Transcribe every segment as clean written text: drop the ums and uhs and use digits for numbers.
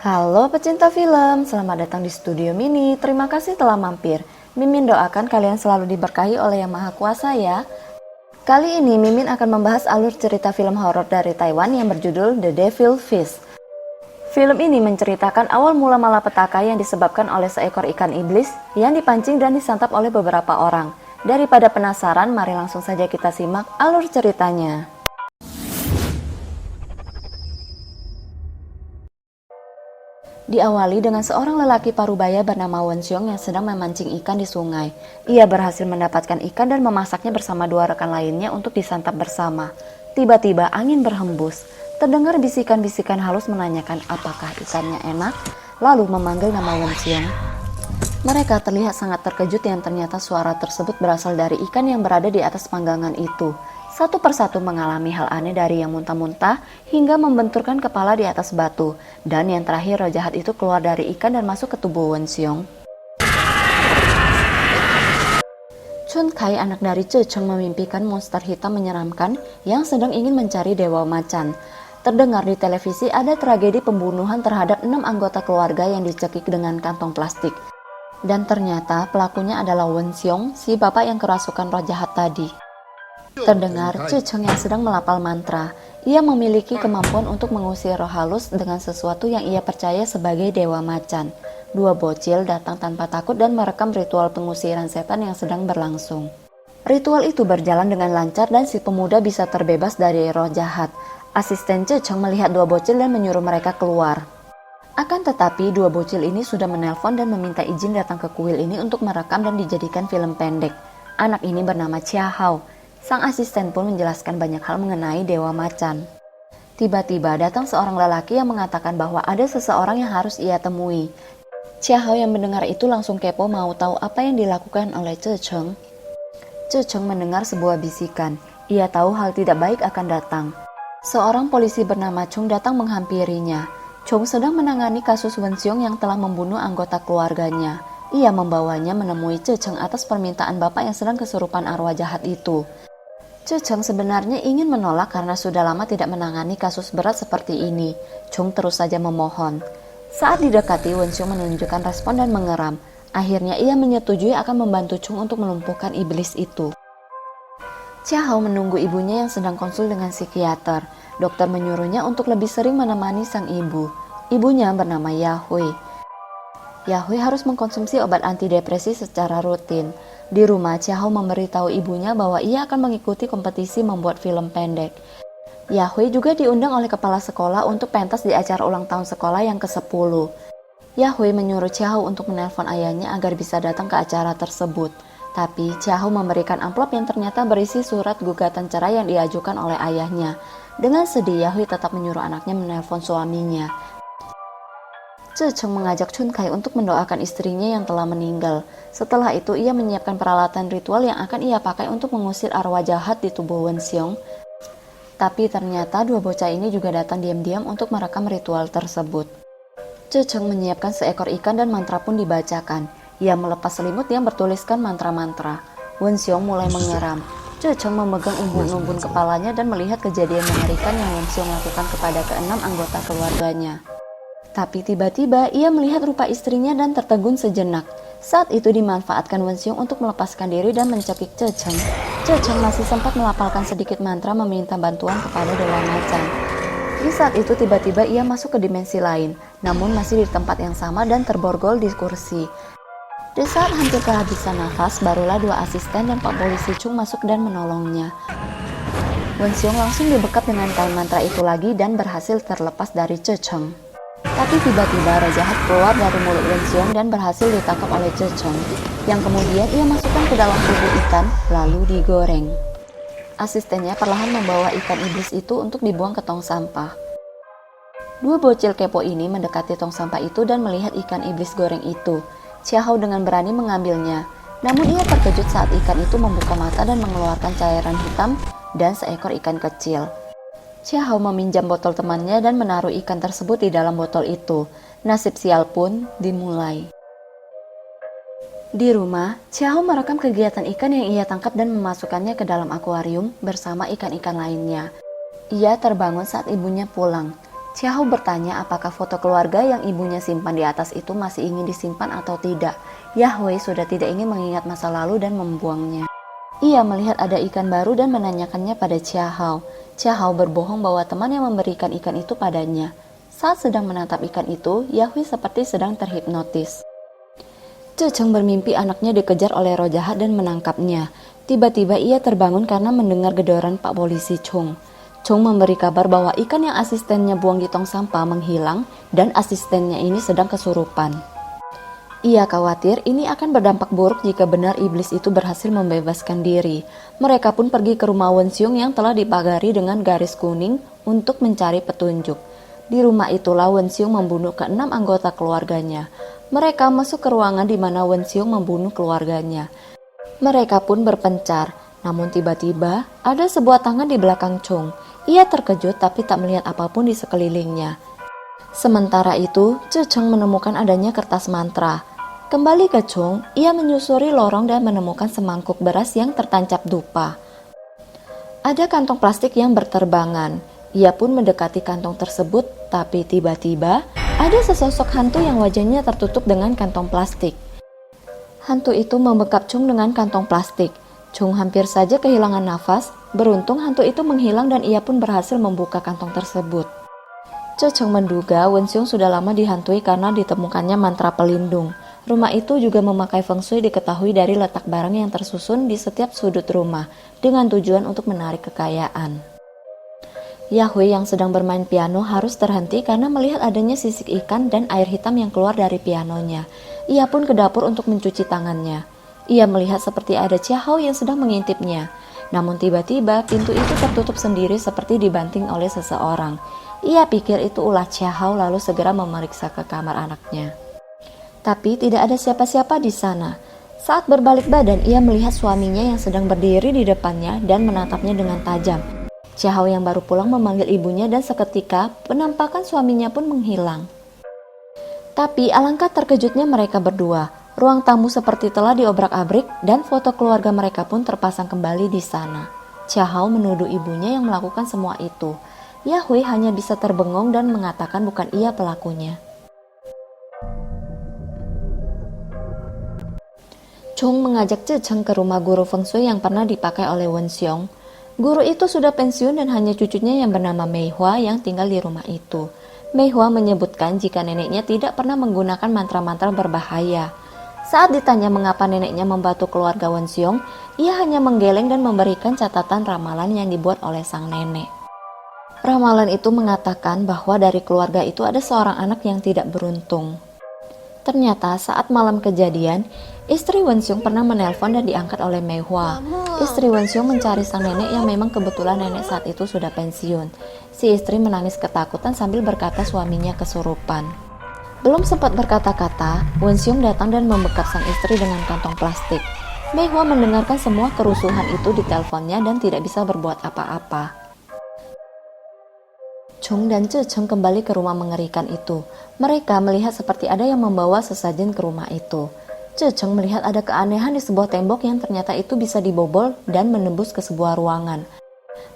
Halo pecinta film, selamat datang di Studio Mini. Terima kasih telah mampir. Mimin doakan kalian selalu diberkahi oleh Yang Maha Kuasa ya. Kali ini Mimin akan membahas alur cerita film horor dari Taiwan yang berjudul The Devil Fish. Film ini menceritakan awal mula malapetaka yang disebabkan oleh seekor ikan iblis yang dipancing dan disantap oleh beberapa orang. Daripada penasaran, mari langsung saja kita simak alur ceritanya. Diawali dengan seorang lelaki parubaya bernama Wen Xiong yang sedang memancing ikan di sungai. Ia berhasil mendapatkan ikan dan memasaknya bersama dua rekan lainnya untuk disantap bersama. Tiba-tiba angin berhembus. Terdengar bisikan-bisikan halus menanyakan apakah ikannya enak, lalu memanggil nama Wen Xiong. Mereka terlihat sangat terkejut yang ternyata suara tersebut berasal dari ikan yang berada di atas panggangan itu. Satu persatu mengalami hal aneh dari yang muntah-muntah hingga membenturkan kepala di atas batu. Dan yang terakhir roh jahat itu keluar dari ikan dan masuk ke tubuh Wen Xiong. Chun Kai, anak dari Ce Cheng, memimpikan monster hitam menyeramkan yang sedang ingin mencari Dewa Macan. Terdengar di televisi ada tragedi pembunuhan terhadap 6 anggota keluarga yang dicekik dengan kantong plastik. Dan ternyata pelakunya adalah Wen Xiong, si bapak yang kerasukan roh jahat tadi. Terdengar Ce Cheng yang sedang melafal mantra. Ia memiliki kemampuan untuk mengusir roh halus dengan sesuatu yang ia percaya sebagai Dewa Macan. Dua bocil datang tanpa takut dan merekam ritual pengusiran setan yang sedang berlangsung. Ritual itu berjalan dengan lancar dan si pemuda bisa terbebas dari roh jahat. Asisten Ce Cheng melihat dua bocil dan menyuruh mereka keluar. Akan tetapi dua bocil ini sudah menelpon dan meminta izin datang ke kuil ini untuk merekam dan dijadikan film pendek. Anak ini bernama Chia Hao. Sang asisten pun menjelaskan banyak hal mengenai Dewa Macan. Tiba-tiba datang seorang lelaki yang mengatakan bahwa ada seseorang yang harus ia temui. Chia Hao yang mendengar itu langsung kepo mau tahu apa yang dilakukan oleh Ce Cheng. Ce Cheng mendengar sebuah bisikan. Ia tahu hal tidak baik akan datang. Seorang polisi bernama Chung datang menghampirinya. Chung sedang menangani kasus Wen Xiong yang telah membunuh anggota keluarganya. Ia membawanya menemui Ce Cheng atas permintaan bapak yang sedang kesurupan arwah jahat itu. Ce Cheng sebenarnya ingin menolak karena sudah lama tidak menangani kasus berat seperti ini. Chung terus saja memohon. Saat didekati, Wen Xiong menunjukkan respon dan mengeram. Akhirnya ia menyetujui akan membantu Chung untuk melumpuhkan iblis itu. Chia Hao menunggu ibunya yang sedang konsul dengan psikiater. Dokter menyuruhnya untuk lebih sering menemani sang ibu. Ibunya bernama Yahui. Yahui harus mengkonsumsi obat antidepresi secara rutin. Di rumah, Chia Hao memberitahu ibunya bahwa ia akan mengikuti kompetisi membuat film pendek. Yahui juga diundang oleh kepala sekolah untuk pentas di acara ulang tahun sekolah yang ke-10. Yahui menyuruh Chia Hao untuk menelpon ayahnya agar bisa datang ke acara tersebut. Tapi Chia Hao memberikan amplop yang ternyata berisi surat gugatan cerai yang diajukan oleh ayahnya. Dengan sedih, Yahui tetap menyuruh anaknya menelpon suaminya. Ce Cheng mengajak Chun Kai untuk mendoakan istrinya yang telah meninggal. Setelah itu ia menyiapkan peralatan ritual yang akan ia pakai untuk mengusir arwah jahat di tubuh Wen Xiong. Tapi ternyata dua bocah ini juga datang diam-diam untuk merekam ritual tersebut. Ce Cheng menyiapkan seekor ikan dan mantra pun dibacakan. Ia melepas selimut yang bertuliskan mantra-mantra. Wen Xiong mulai mengeram. Ce Cheng memegang umbun-umbun kepalanya dan melihat kejadian mengerikan yang Wen Xiong lakukan kepada keenam anggota keluarganya. Tapi tiba-tiba ia melihat rupa istrinya dan tertegun sejenak. Saat itu dimanfaatkan Wen Xiong untuk melepaskan diri dan mencekik Ce Cheng. Ce Cheng masih sempat melafalkan sedikit mantra meminta bantuan kepada Dewa Macan. Di saat itu tiba-tiba ia masuk ke dimensi lain, namun masih di tempat yang sama dan terborgol di kursi. Di saat hampir kehabisan nafas, barulah dua asisten dan Pak Polisi Chung masuk dan menolongnya. Wen Xiong langsung dibekap dengan kain mantra itu lagi dan berhasil terlepas dari Ce Cheng. Tapi tiba-tiba roh jahat keluar dari mulut Wen Xiong dan berhasil ditangkap oleh Ce Cheng, yang kemudian ia masukkan ke dalam tubuh ikan, lalu digoreng. Asistennya perlahan membawa ikan iblis itu untuk dibuang ke tong sampah. Dua bocil kepo ini mendekati tong sampah itu dan melihat ikan iblis goreng itu. Chia Hao dengan berani mengambilnya, namun ia terkejut saat ikan itu membuka mata dan mengeluarkan cairan hitam dan seekor ikan kecil. Chia Hao meminjam botol temannya dan menaruh ikan tersebut di dalam botol itu. Nasib sial pun dimulai. Di rumah, Chia Hao merekam kegiatan ikan yang ia tangkap dan memasukkannya ke dalam akuarium bersama ikan-ikan lainnya. Ia terbangun saat ibunya pulang. Xiao bertanya apakah foto keluarga yang ibunya simpan di atas itu masih ingin disimpan atau tidak. Yahweh sudah tidak ingin mengingat masa lalu dan membuangnya. Ia melihat ada ikan baru dan menanyakannya pada Xiao. Xiao berbohong bahwa teman yang memberikan ikan itu padanya. Saat sedang menatap ikan itu, Yahweh seperti sedang terhipnotis. Cecheng bermimpi anaknya dikejar oleh roh jahat dan menangkapnya. Tiba-tiba ia terbangun karena mendengar gedoran Pak Polisi Chung. Chung memberi kabar bahwa ikan yang asistennya buang di tong sampah menghilang dan asistennya ini sedang kesurupan. Ia khawatir ini akan berdampak buruk jika benar iblis itu berhasil membebaskan diri. Mereka pun pergi ke rumah Wen Xiong yang telah dipagari dengan garis kuning untuk mencari petunjuk. Di rumah itulah Wen Xiong membunuh ke-6 anggota keluarganya. Mereka masuk ke ruangan di mana Wen Xiong membunuh keluarganya. Mereka pun berpencar, namun tiba-tiba ada sebuah tangan di belakang Chung. Ia terkejut tapi tak melihat apapun di sekelilingnya. Sementara itu, Cecheng menemukan adanya kertas mantra. Kembali ke Chung, ia menyusuri lorong dan menemukan semangkuk beras yang tertancap dupa. Ada kantong plastik yang berterbangan. Ia pun mendekati kantong tersebut, tapi tiba-tiba ada sesosok hantu yang wajahnya tertutup dengan kantong plastik. Hantu itu membekap Chung dengan kantong plastik. Chung hampir saja kehilangan nafas. Beruntung hantu itu menghilang dan ia pun berhasil membuka kantong tersebut. Cecheng menduga Wen Xiong sudah lama dihantui karena ditemukannya mantra pelindung. Rumah itu juga memakai feng shui diketahui dari letak barang yang tersusun di setiap sudut rumah dengan tujuan untuk menarik kekayaan. Yahweh yang sedang bermain piano harus terhenti karena melihat adanya sisik ikan dan air hitam yang keluar dari pianonya. Ia pun ke dapur untuk mencuci tangannya. Ia melihat seperti ada Xiao yang sedang mengintipnya. Namun tiba-tiba pintu itu tertutup sendiri seperti dibanting oleh seseorang. Ia pikir itu ulah Xiao lalu segera memeriksa ke kamar anaknya. Tapi tidak ada siapa-siapa di sana. Saat berbalik badan ia melihat suaminya yang sedang berdiri di depannya dan menatapnya dengan tajam. Xiao yang baru pulang memanggil ibunya dan seketika penampakan suaminya pun menghilang. Tapi alangkah terkejutnya mereka berdua. Ruang tamu seperti telah diobrak-abrik dan foto keluarga mereka pun terpasang kembali di sana. Xiao menuduh ibunya yang melakukan semua itu. Yahweh hanya bisa terbengong dan mengatakan bukan ia pelakunya. Chung mengajak Cecheng ke rumah guru feng shui yang pernah dipakai oleh Wen Xiong. Guru itu sudah pensiun dan hanya cucunya yang bernama Mei Hua yang tinggal di rumah itu. Mei Hua menyebutkan jika neneknya tidak pernah menggunakan mantra-mantra berbahaya. Saat ditanya mengapa neneknya membantu keluarga Wen Xiong, ia hanya menggeleng dan memberikan catatan ramalan yang dibuat oleh sang nenek. Ramalan itu mengatakan bahwa dari keluarga itu ada seorang anak yang tidak beruntung. Ternyata saat malam kejadian, istri Wen Xiong pernah menelpon dan diangkat oleh Mei Hua. Istri Wen Xiong mencari sang nenek yang memang kebetulan nenek saat itu sudah pensiun. Si istri menangis ketakutan sambil berkata suaminya kesurupan. Belum sempat berkata-kata, Wen Xiong datang dan membekap sang istri dengan kantong plastik. Mei Hua mendengarkan semua kerusuhan itu di teleponnya dan tidak bisa berbuat apa-apa. Chung dan Cecheng kembali ke rumah mengerikan itu. Mereka melihat seperti ada yang membawa sesajen ke rumah itu. Cecheng melihat ada keanehan di sebuah tembok yang ternyata itu bisa dibobol dan menembus ke sebuah ruangan.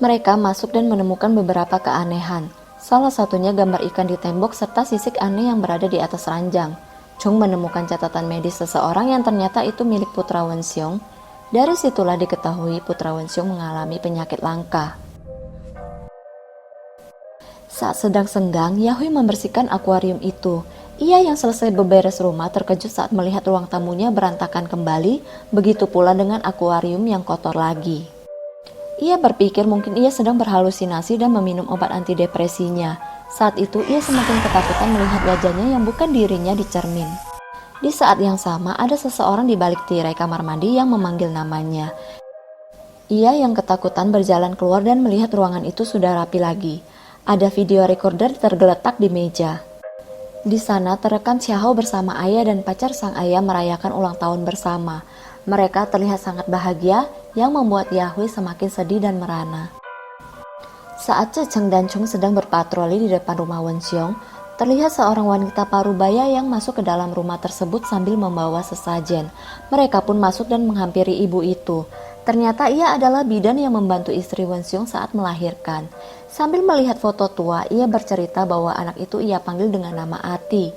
Mereka masuk dan menemukan beberapa keanehan. Salah satunya gambar ikan di tembok serta sisik aneh yang berada di atas ranjang. Chung menemukan catatan medis seseorang yang ternyata itu milik putra Wen Xiong. Dari situlah diketahui putra Wen Xiong mengalami penyakit langka. Saat sedang senggang, Yahweh membersihkan akuarium itu. Ia yang selesai beberes rumah terkejut saat melihat ruang tamunya berantakan kembali, begitu pula dengan akuarium yang kotor lagi. Ia berpikir mungkin ia sedang berhalusinasi dan meminum obat antidepresinya. Saat itu ia semakin ketakutan melihat wajahnya yang bukan dirinya di cermin. Di saat yang sama ada seseorang di balik tirai kamar mandi yang memanggil namanya. Ia yang ketakutan berjalan keluar dan melihat ruangan itu sudah rapi lagi. Ada video recorder tergeletak di meja. Di sana terekam Xiao bersama ayah dan pacar sang ayah merayakan ulang tahun bersama. Mereka terlihat sangat bahagia yang membuat Yahweh semakin sedih dan merana. Saat Cecheng dan Chung sedang berpatroli di depan rumah Wen Xiong, terlihat seorang wanita parubaya yang masuk ke dalam rumah tersebut sambil membawa sesajen. Mereka pun masuk dan menghampiri ibu itu. Ternyata ia adalah bidan yang membantu istri Wensyung saat melahirkan. Sambil melihat foto tua, ia bercerita bahwa anak itu ia panggil dengan nama Ati.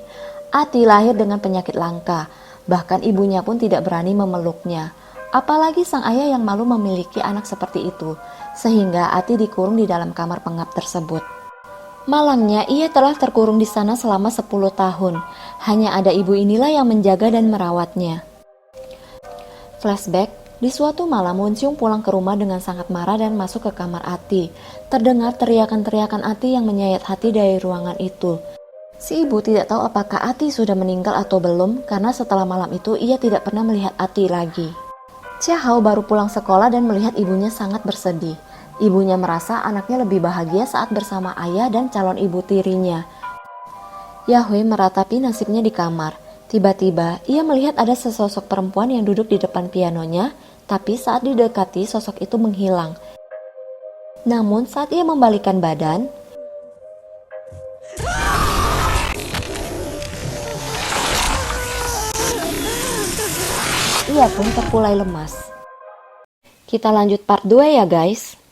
Ati lahir dengan penyakit langka, bahkan ibunya pun tidak berani memeluknya. Apalagi sang ayah yang malu memiliki anak seperti itu, sehingga Ati dikurung di dalam kamar pengap tersebut. Malangnya, ia telah terkurung di sana selama 10 tahun. Hanya ada ibu inilah yang menjaga dan merawatnya. Flashback, di suatu malam Wensyung pulang ke rumah dengan sangat marah dan masuk ke kamar Ati. Terdengar teriakan-teriakan Ati yang menyayat hati dari ruangan itu. Si ibu tidak tahu apakah Ati sudah meninggal atau belum, karena setelah malam itu ia tidak pernah melihat Ati lagi. Chia Hao baru pulang sekolah dan melihat ibunya sangat bersedih. Ibunya merasa anaknya lebih bahagia saat bersama ayah dan calon ibu tirinya. Yahui meratapi nasibnya di kamar. Tiba-tiba, ia melihat ada sesosok perempuan yang duduk di depan pianonya, tapi saat didekati sosok itu menghilang. Namun saat ia membalikkan badan, ia pun terkulai lemas. Kita lanjut part 2 ya guys.